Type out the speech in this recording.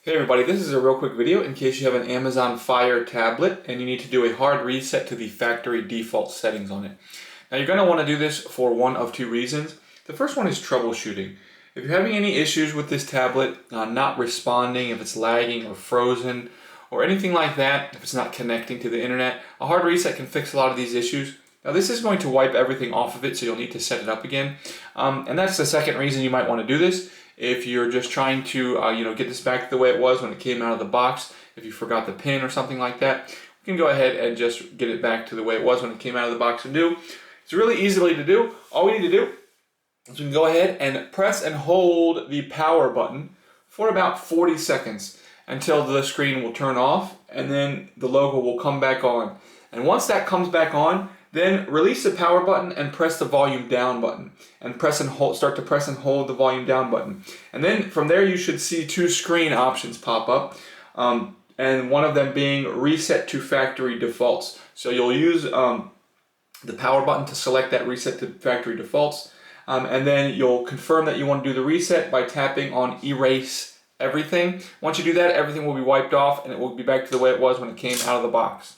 Hey everybody, this is a real quick video in case you have an Amazon Fire tablet and you need to do a hard reset to the factory default settings on it. Now you're going to want to do this for one of two reasons. The first one is troubleshooting. If you're having any issues with this tablet not responding, if it's lagging or frozen or anything like that, if it's not connecting to the internet, a hard reset can fix a lot of these issues. Now this is going to wipe everything off of it, so you'll need to set it up again. And that's the second reason you might want to do this. If you're just trying to get this back to the way it was when it came out of the box, if you forgot the pin or something like that, you can go ahead and just get it back to the way it was when it came out of the box and do. It's really easily to do. All we need to do is we can go ahead and press and hold the power button for about 40 seconds until the screen will turn off and then the logo will come back on. And once that comes back on, then release the power button and press the volume down button and press and hold, start to press and hold the volume down button. And then from there you should see two screen options pop up, and one of them being reset to factory defaults. So you'll use the power button to select that reset to factory defaults, and then you'll confirm that you want to do the reset by tapping on erase everything. Once you do that, everything will be wiped off and it will be back to the way it was when it came out of the box.